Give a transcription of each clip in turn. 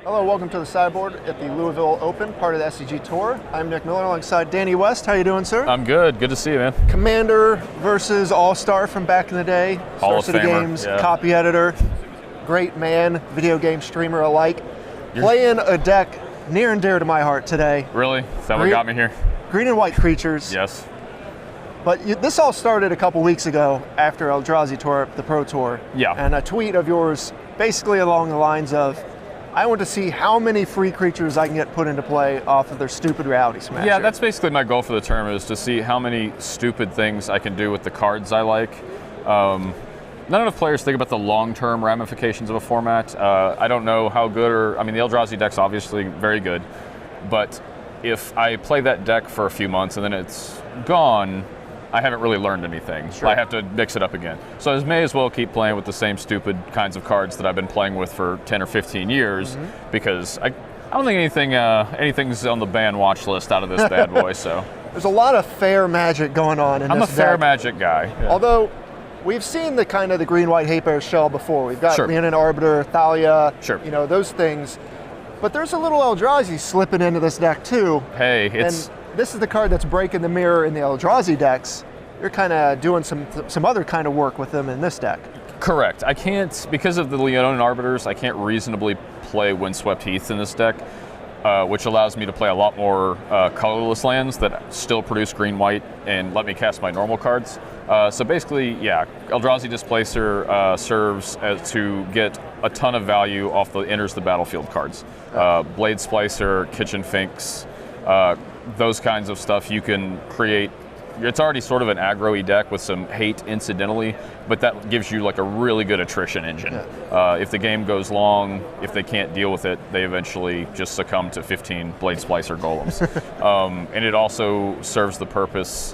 Hello, welcome to the sideboard at the Louisville Open, part of the SCG Tour. I'm Nick Miller alongside Danny West. How you doing, sir? I'm good. Good to see you, man. Commander versus All-Star from back in the day. Hall of Star City Famer, Games, yeah. copy editor, great man, video game streamer alike. Playing a deck near and dear to my heart today. Really? Is that what got me here? Green and white creatures. Yes. But this all started a couple weeks ago after Eldrazi tore up the Pro Tour. Yeah. And a tweet of yours basically along the lines of, I want to see how many free creatures I can get put into play off of their stupid Reality Smasher. Yeah, that's basically my goal for the tournament, is to see how many stupid things I can do with the cards I like. None enough players think about the long-term ramifications of a format. I don't know how good, the Eldrazi deck's obviously very good, but if I play that deck for a few months and then it's gone, I haven't really learned anything. Sure. I have to mix it up again. So I may as well keep playing with the same stupid kinds of cards that I've been playing with for 10 or 15 years, because I don't think anything's on the ban watch list out of this bad boy. So there's a lot of fair magic going on in this deck. I'm a fair magic guy. Yeah. Although we've seen the kind of the green-white hate bear shell before. We've got Leonin Arbiter, Thalia, those things. But there's a little Eldrazi slipping into this deck too. Hey, and this is the card that's breaking the mirror in the Eldrazi decks. You're kind of doing some other kind of work with them in this deck. Correct. I can't, because of the Leonin Arbiters, I can't reasonably play Windswept Heaths in this deck, which allows me to play a lot more colorless lands that still produce green-white and let me cast my normal cards. So basically, yeah, Eldrazi Displacer serves to get a ton of value off the enters the battlefield cards. Blade Splicer, Kitchen Finks, those kinds of stuff you can create. It's already sort of an aggro-y deck with some hate incidentally, but that gives you like a really good attrition engine. Yeah. If the game goes long, if they can't deal with it, they eventually just succumb to 15 Blade Splicer golems. And it also serves the purpose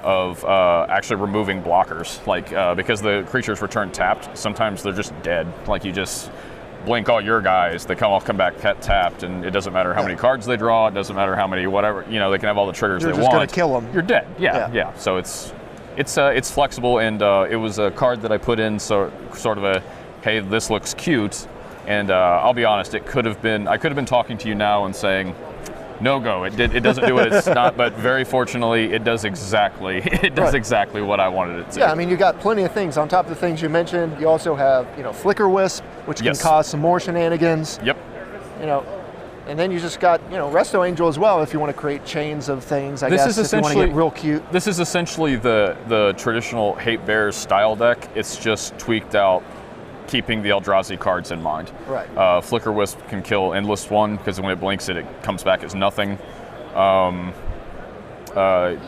of actually removing blockers, like because the creatures return tapped, sometimes they're just dead. Like you just blink all your guys, they come back tapped, and it doesn't matter how many cards they draw, it doesn't matter how many whatever, they can have all the triggers they want. You're just gonna kill them. You're dead. Yeah. So it's flexible, and it was a card that I put in sort of a, hey, this looks cute, and I'll be honest, I could have been talking to you now and saying, no go. It doesn't do what it's not, but very fortunately, it does exactly what I wanted it to. Yeah, you got plenty of things on top of the things you mentioned. You also have, Flicker Wisp, which can cause some more shenanigans. Yep. And then you just got, Resto Angel as well, if you want to create chains of things. I guess if you want to get real cute. This is essentially the traditional Hate Bears style deck. It's just tweaked out, keeping the Eldrazi cards in mind. Right. Flicker Wisp can kill Endless One, because when it blinks it comes back as nothing.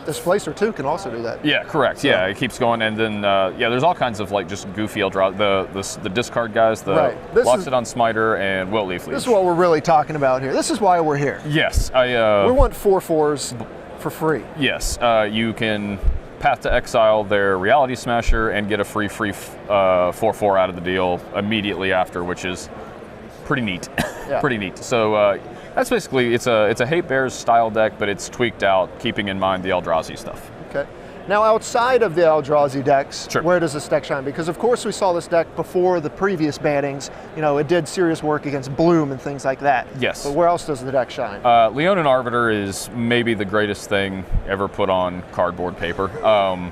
Displacer too can also do that. Yeah, correct. So. Yeah, it keeps going, and then there's all kinds of like just goofy Eldrazi. The discard guys, locks it on Smiter and Wilt Leaf Leech. This is what we're really talking about here. This is why we're here. Yes, we want 4/4s for free. Yes, you can Path to Exile their Reality Smasher and get a free 4/4 out of the deal immediately after, which is pretty neat. Yeah. Pretty neat. So that's basically, it's a Hate Bears style deck, but it's tweaked out, keeping in mind the Eldrazi stuff. Okay. Now, outside of the Eldrazi decks, where does this deck shine? Because, of course, we saw this deck before the previous bannings. It did serious work against Bloom and things like that. Yes. But where else does the deck shine? Leonin Arbiter is maybe the greatest thing ever put on cardboard paper. I'm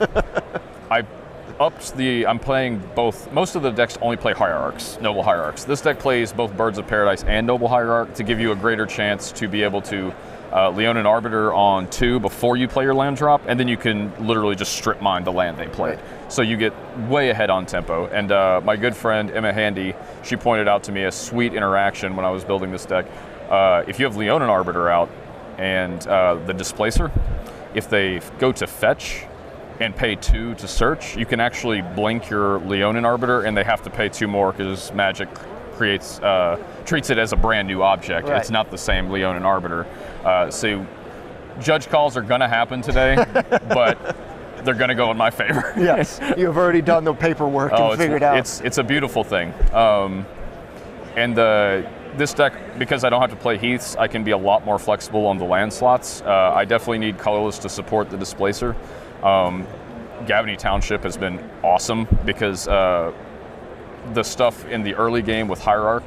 playing both. Most of the decks only play Hierarchs, Noble Hierarchs. This deck plays both Birds of Paradise and Noble Hierarch to give you a greater chance to be able to Leonin Arbiter on 2 before you play your land drop, and then you can literally just strip mine the land they played. So you get way ahead on tempo. And my good friend Emma Handy, she pointed out to me a sweet interaction when I was building this deck. If you have Leonin Arbiter out and the Displacer, if they go to fetch and pay 2 to search, you can actually blink your Leonin Arbiter, and they have to pay 2 more because Magic treats it as a brand new object. Right. It's not the same Leonin Arbiter. So judge calls are going to happen today, but they're going to go in my favor. Yes, you've already done the paperwork and figured out. It's a beautiful thing. And this deck, because I don't have to play Heaths, I can be a lot more flexible on the land slots. I definitely need colorless to support the Displacer. Gavany Township has been awesome because the stuff in the early game with Hierarch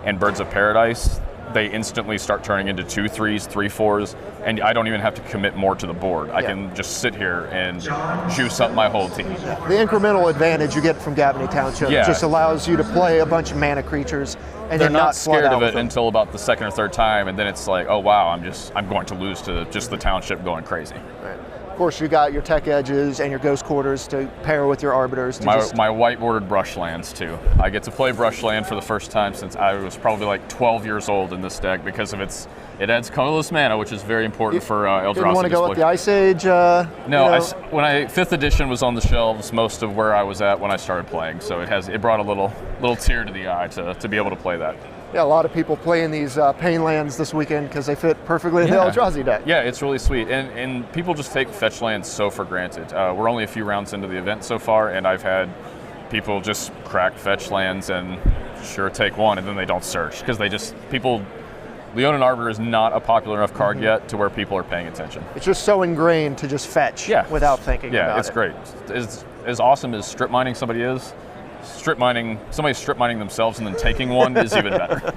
and Birds of Paradise, they instantly start turning into 2/3s, 3/4s, and I don't even have to commit more to the board. I can just sit here and juice up my whole team. The incremental advantage you get from Gabony Township just allows you to play a bunch of mana creatures and they're then not scared flood of out it until about the second or third time, and then it's like, oh wow, I'm going to lose to just the township going crazy. Right. Of course, you got your tech edges and your ghost quarters to pair with your arbiters. My white-bordered brush lands too. I get to play brush land for the first time since I was probably like 12 years old in this deck because of it adds colorless mana, which is very important for Eldrazi. Didn't want to go with the Ice Age? No, when 5th edition was on the shelves, most of where I was at when I started playing, so it brought a little tear to the eye to be able to play that. Yeah, a lot of people playing these pain lands this weekend because they fit perfectly in the Eldrazi deck. Yeah, it's really sweet, and people just take fetch lands so for granted. We're only a few rounds into the event so far, and I've had people just crack fetch lands and sure take one, and then they don't search because Leonin Arbiter is not a popular enough card yet to where people are paying attention. It's just so ingrained to just fetch without thinking about it. Yeah, it's great. As awesome as strip mining somebody is, somebody strip mining themselves and then taking one is even better.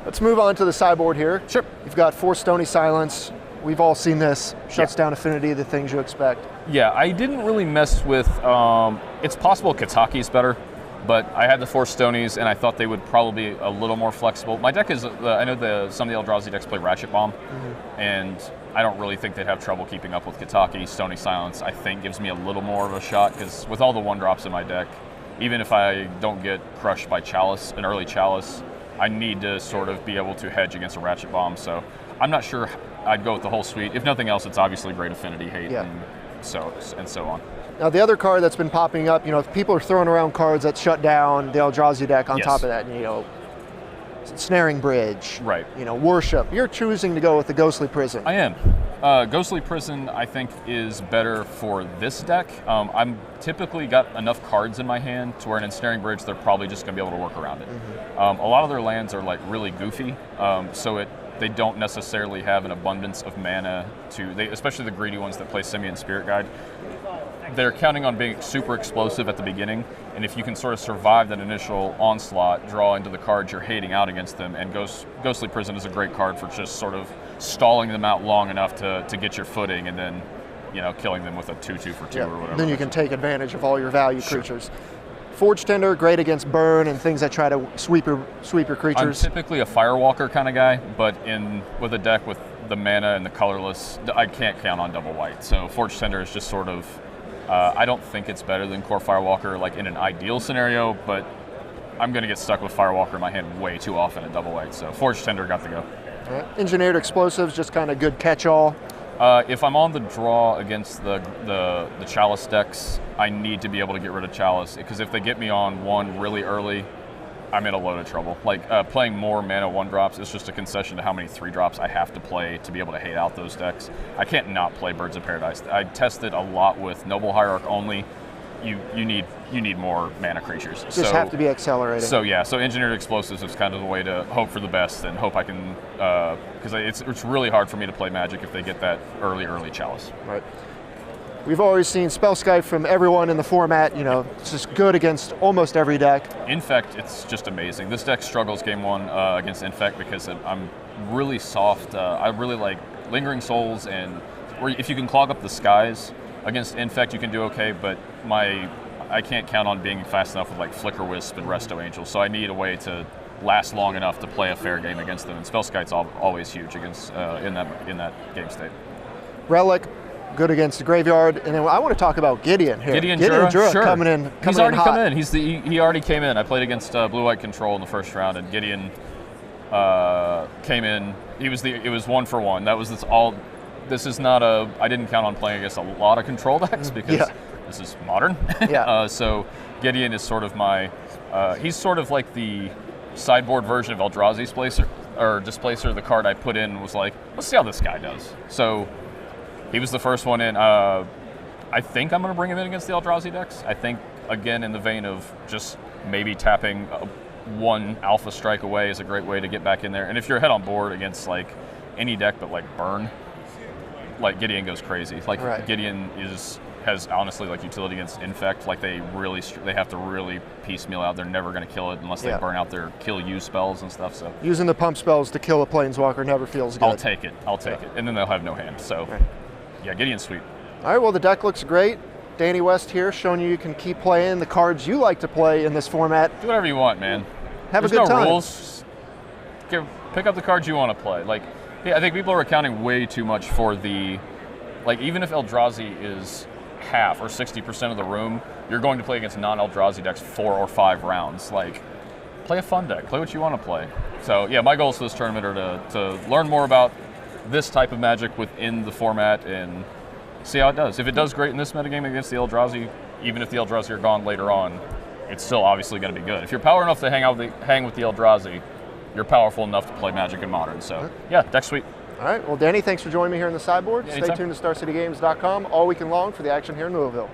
Let's move on to the sideboard here. Sure. You've got 4 Stony Silence. We've all seen this. Shuts down Affinity, the things you expect. Yeah, I didn't really mess with, it's possible Kataki's better, but I had the 4 Stonies, and I thought they would probably be a little more flexible. My deck is, I know some of the Eldrazi decks play Ratchet Bomb, and I don't really think they'd have trouble keeping up with Kataki. Stony Silence, I think, gives me a little more of a shot, because with all the 1-drops in my deck, even if I don't get crushed by Chalice, an early Chalice, I need to sort of be able to hedge against a Ratchet Bomb, so I'm not sure I'd go with the whole suite. If nothing else, it's obviously great Affinity, Hate, and so on. Now, the other card that's been popping up, if people are throwing around cards that shut down the Eldrazi deck on top of that, Snaring Bridge, Worship. You're choosing to go with the Ghostly Prison. I am. Ghostly Prison, I think, is better for this deck. I'm typically got enough cards in my hand to where in Snaring Bridge, they're probably just going to be able to work around it. A lot of their lands are really goofy, so they don't necessarily have an abundance of mana especially the greedy ones that play Simian Spirit Guide. They're counting on being super explosive at the beginning, and if you can sort of survive that initial onslaught, draw into the cards you're hating out against them, and Ghostly Prison is a great card for just sort of stalling them out long enough to get your footing, and then killing them with a 2/2 for 2 or whatever. Then you can take advantage of all your value creatures. Forge Tender, great against burn and things that try to sweep your creatures. I'm typically a Firewalker kind of guy, but with a deck with the mana and the colorless, I can't count on double white. So Forge Tender is just sort of, I don't think it's better than Core Firewalker like in an ideal scenario, but I'm going to get stuck with Firewalker in my hand way too often at double white. So Forge Tender got to go. All right. Engineered Explosives, just kind of good catch-all. If I'm on the draw against the Chalice decks, I need to be able to get rid of Chalice, because if they get me on one really early, I'm in a load of trouble. Playing more mana 1-drops is just a concession to how many 3-drops I have to play to be able to hate out those decks. I can't not play Birds of Paradise. I tested a lot with Noble Hierarch only. You need more mana creatures. Just have to be accelerating. So Engineered Explosives is kind of the way to hope for the best and hope I can, because it's really hard for me to play Magic if they get that early Chalice. Right. We've always seen Spellskite from everyone in the format. It's just good against almost every deck. Infect, it's just amazing. This deck struggles game 1 against Infect because I'm really soft. I really like Lingering Souls, or if you can clog up the skies. Against Infect, you can do okay, but I can't count on being fast enough with Flicker Wisp and Resto Angel, so I need a way to last long enough to play a fair game against them. And Spellskite's always huge against in that game state. Relic, good against the graveyard, and then I want to talk about Gideon here. Gideon Jura, sure. coming in. He's already come in. He already came in. I played against Blue-White Control in the first round, and Gideon came in. It was 1-for-1. This is not I didn't count on playing against a lot of control decks because this is modern. So Gideon is sort of he's sort of like the sideboard version of Eldrazi Displacer. The card I put in was like, let's see how this guy does. So he was the first one in. I think I'm going to bring him in against the Eldrazi decks. I think, again, in the vein of just maybe tapping one Alpha Strike away is a great way to get back in there. And if you're ahead on board against any deck but Burn, Gideon goes crazy. Gideon is has honestly like utility against infect. Like they have to really piecemeal out. They're never going to kill it unless they burn out their kill you spells and stuff. So using the pump spells to kill a planeswalker never feels good. I'll take it, and then they'll have no hand. So yeah, Gideon's sweet. All right, well the deck looks great. Danny West here showing you can keep playing the cards you like to play in this format. Do whatever you want, man. Have There's a good time. No rules. Pick up the cards you want to play. Like, yeah, I think people are accounting way too much for the, like, even if Eldrazi is half or 60% of the room, you're going to play against non-Eldrazi decks 4 or 5 rounds. Like, play a fun deck. Play what you want to play. So, yeah, my goals for this tournament are to learn more about this type of Magic within the format and see how it does. If it does great in this metagame against the Eldrazi, even if the Eldrazi are gone later on, it's still obviously going to be good. If you're power enough to hang with the Eldrazi, you're powerful enough to play Magic in Modern. So, yeah, deck's sweet. All right. Well, Danny, thanks for joining me here in the sideboard. Yeah, Stay tuned to StarCityGames.com all weekend long for the action here in Louisville.